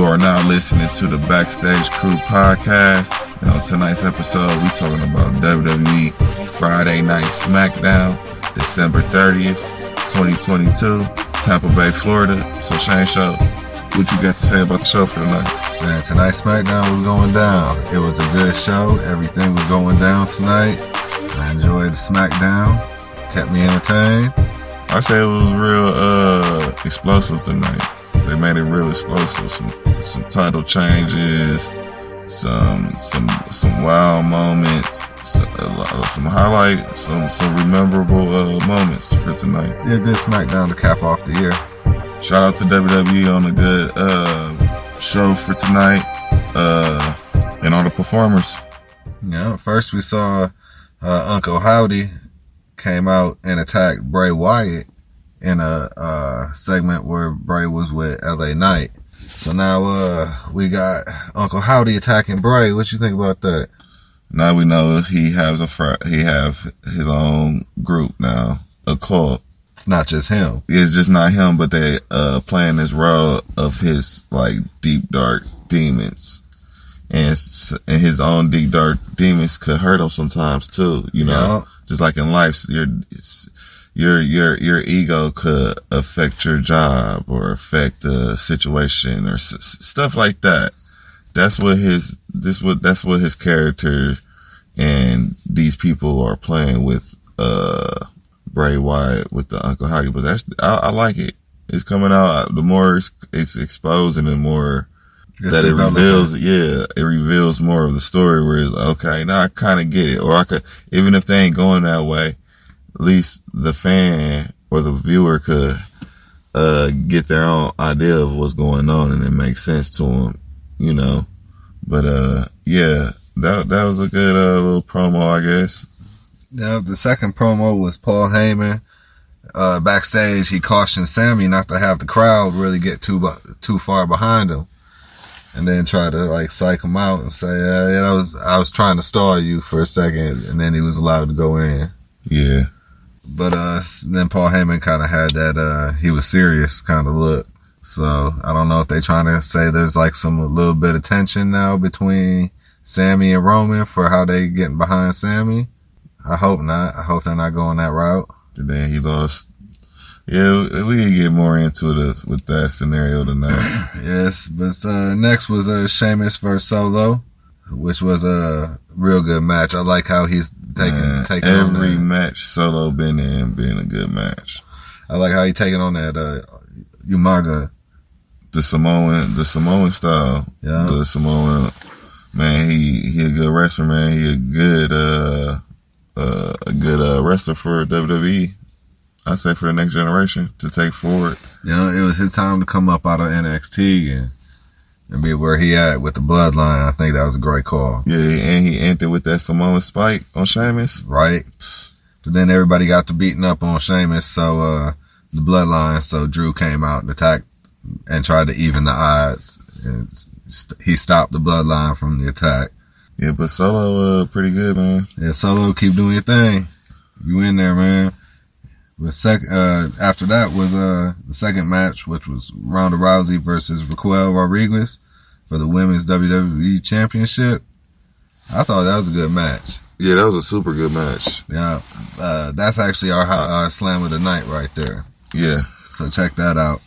are now listening to the Backstage Krew Podcast. And on tonight's episode, we're talking about WWE Friday Night SmackDown, December 30th, 2022, Tampa Bay, Florida. So Shane Show, what you got to say about the show for tonight? Man, tonight's SmackDown was going down. It was a good show. Everything was going down tonight. I enjoyed the SmackDown. Kept me entertained. I say it was real explosive tonight. They made it real explosive. Some title changes, some wild moments, some highlights, some rememberable moments for tonight. Yeah, good SmackDown to cap off the year. Shout out to WWE on a good show for tonight, and all the performers. Yeah, first we saw Uncle Howdy came out and attacked Bray Wyatt in a segment where Bray was with LA Knight. So now we got Uncle Howdy attacking Bray. What you think about that? Now we know he have his own group now, a cult. It's not just him. It's just not him, but they playing this role of his like deep dark demons, and his own deep dark demons could hurt him sometimes too. You know, just like in life, your ego could affect your job or affect the situation or stuff like that. That's what his character and these people are playing with Bray Wyatt with the Uncle Howdy. But I like it. It's coming out. The more it's exposed and the more that it reveals, it reveals more of the story where it's okay, now I kind of get it. Or I could, even if they ain't going that way, at least the fan or the viewer could get their own idea of what's going on and it makes sense to them, you know. But that was a good little promo, I guess. Yeah, the second promo was Paul Heyman. Backstage, he cautioned Sami not to have the crowd really get too far behind him, and then try to like psych him out and say, I was trying to stall you for a second, and then he was allowed to go in. Yeah. But then Paul Heyman kind of had that he was serious kind of look. So I don't know if they trying to say there's like a little bit of tension now between Sami and Roman for how they getting behind Sami. I hope not. I hope they're not going that route. And then he lost. Yeah, we can get more into it with that scenario tonight. Yes, but next was Sheamus versus Solo, which was a real good match. I like how he's taking every match Solo been in being a good match. I like how he taking on that Umaga, the Samoan style. Yeah, the Samoan man. He a good wrestler, man. He a good wrestler for WWE. I say for the next generation to take forward. You know, it was his time to come up out of NXT and be where he at with the bloodline. I think that was a great call. Yeah, and he entered with that Samoan spike on Sheamus. Right. But then everybody got to beating up on Sheamus, so the bloodline, so Drew came out and attacked and tried to even the odds. And he stopped the bloodline from the attack. Yeah, but Solo pretty good, man. Yeah, Solo, keep doing your thing. You in there, man. But after that was the second match, which was Ronda Rousey versus Raquel Rodriguez for the Women's WWE Championship. I thought that was a good match. Yeah, that was a super good match. Yeah, that's actually our slam of the night right there. Yeah. So check that out.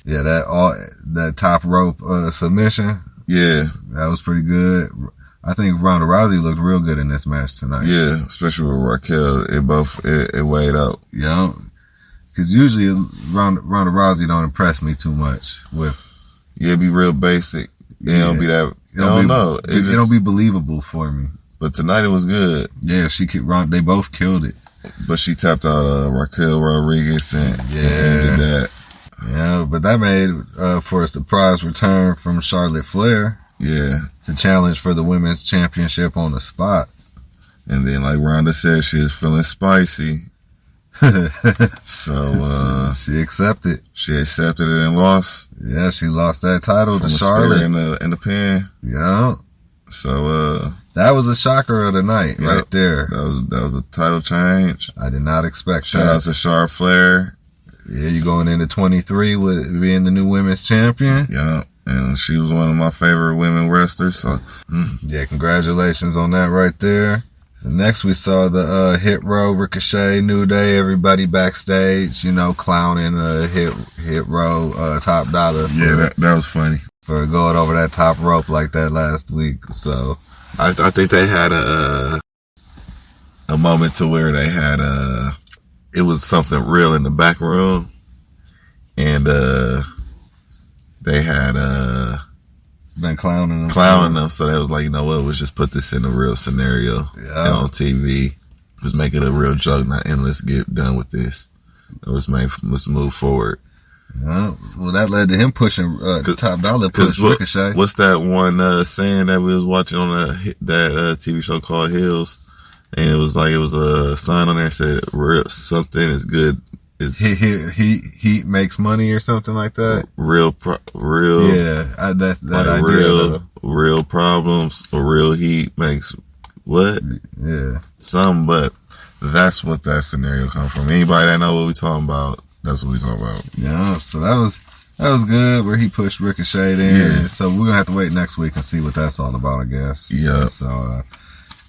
Yeah, that top rope submission. Yeah, that was pretty good. I think Ronda Rousey looked real good in this match tonight. Yeah, especially with Raquel. It weighed out. Yeah, because usually Ronda Rousey don't impress me too much with. Yeah, it be real basic. It don't be that. I don't know. It don't be believable for me. But tonight it was good. Yeah, they both killed it. But she tapped out Raquel Rodriguez and ended that. Yeah, but that made for a surprise return from Charlotte Flair. Yeah. To challenge for the women's championship on the spot. And then, like Ronda said, she was feeling spicy. So she accepted. She accepted it and lost. Yeah, she lost that title to Charlotte in the pen. Yeah. So that was a shocker of the night, right there. That was a title change. I did not expect Shout out to Charlotte Flair. Yeah, you going into 23 with being the new women's champion. Yeah. And she was one of my favorite women wrestlers. So, yeah, congratulations on that right there. Next, we saw the Hit Row, Ricochet, New Day, everybody backstage, clowning Hit Row, Top Dollar. Yeah, that was funny. For going over that top rope like that last week. So, I think they had a moment to where they had it was something real in the back room, and they had been clowning them. So they was like, you know what? Let's just put this in a real scenario on TV. Let's make it a real joke, and let's get done with this. Let's move forward. Well, that led to him pushing Top Dollar push Ricochet. What's that one saying that we was watching on that TV show called Hills? And it was a sign on there that said something is good. Heat makes money or something like that. Real. Yeah, that like idea. Real problems or real heat makes what? Yeah, some. But that's what that scenario comes from. Anybody that know what we talking about, that's what we talking about. Yeah. So that was good where he pushed Ricochet in. Yeah. So we're gonna have to wait next week and see what that's all about, I guess. Yeah. So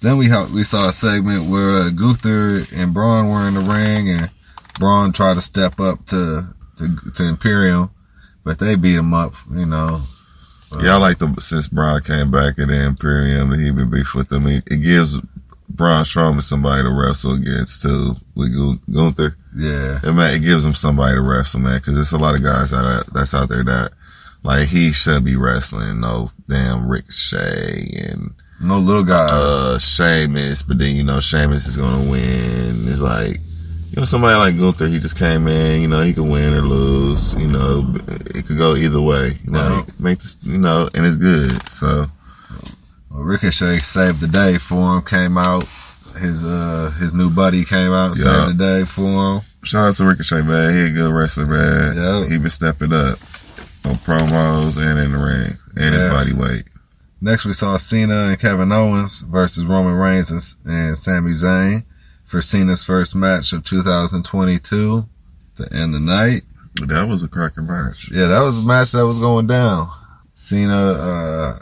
then we saw a segment where Gunther and Braun were in the ring, and Braun tried to step up to Imperium, but they beat him up, Yeah, I like since Braun came back at the Imperium, that he been beef with them. It gives Braun Strowman somebody to wrestle against too with Gunther. Yeah, and man, it gives him somebody to wrestle, man, because there's a lot of guys that's out there that like he should be wrestling. No damn Ricochet and no little guys. Sheamus, but then Sheamus is gonna win. It's like. Somebody like Gunther, he just came in, he could win or lose, it could go either way, make this, and it's good, so. Well, Ricochet saved the day for him, came out, his new buddy came out and saved the day for him. Shout out to Ricochet, man, he a good wrestler, man. Yep. He been stepping up on promos and in the ring, and his body weight. Next we saw Cena and Kevin Owens versus Roman Reigns and Sami Zayn for Cena's first match of 2022 to end the night. That was a cracking match. Yeah, that was a match that was going down. Cena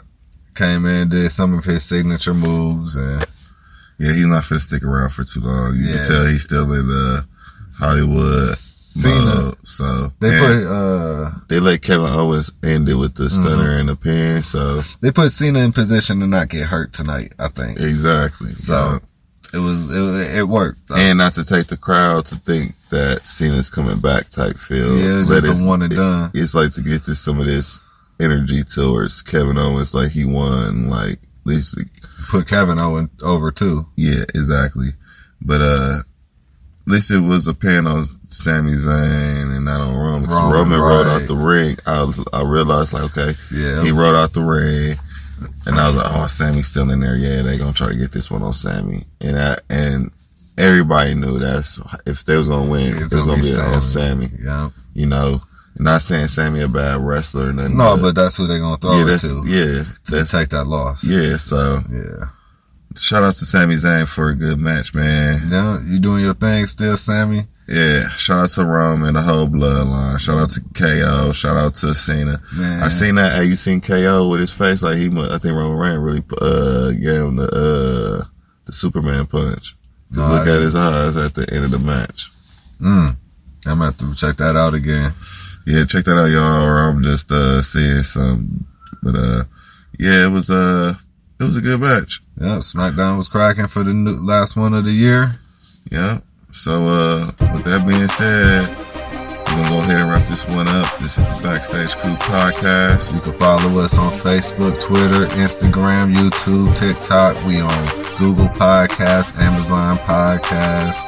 came in, did some of his signature moves, and yeah, he's not finna stick around for too long. You can tell he's still in the Hollywood mode. So they let Kevin Owens end it with the stunner and the pin. So they put Cena in position to not get hurt tonight, I think. Exactly. So. It worked. And not to take the crowd to think that Cena's coming back type feel. Yeah, it's just a one and done. It's like to get to some of this energy towards Kevin Owens, like he won, like at least put Kevin Owens over too. Yeah, exactly. But at least it was a pin on Sami Zayn and not on Roman. Because Roman rode out the ring. I realized like, okay, he rode out the ring. And I was like, oh, Sammy's still in there. Yeah, they gonna try to get this one on Sammy. And everybody knew that's if they was gonna win, it was gonna be on Sammy. Yeah. Not saying Sammy a bad wrestler or nothing. No, but that's who they're gonna throw it to. Yeah. To take that loss. Yeah, so shout out to Sami Zayn for a good match, man. Yeah, you doing your thing still, Sammy? Yeah, shout out to Roman, the whole bloodline. Shout out to KO. Shout out to Cena. Man. I seen that. Hey, you seen KO with his face? Like I think Roman Reigns really gave him the Superman punch. Look at his eyes at the end of the match. I'm gonna have to check that out again. Yeah, check that out, y'all. Or I'm just seeing something. But yeah, it was a good match. Yeah, SmackDown was cracking for the last one of the year. Yeah. So, with that being said, we're going to go ahead and wrap this one up. This is the Backstage Krew Podcast. You can follow us on Facebook, Twitter, Instagram, YouTube, TikTok. We on Google Podcasts, Amazon Podcasts.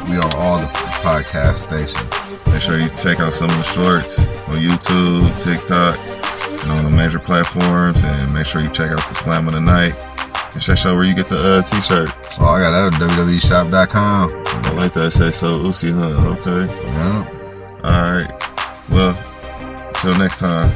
We on all the podcast stations. Make sure you check out some of the shorts on YouTube, TikTok, and on the major platforms. And make sure you check out the Slam of the Night. And check out where you get the t-shirt. Oh, I got that at WWEshop.com. I like that. Say so, Uzi, huh? Okay. Yeah. All right. Well, until next time.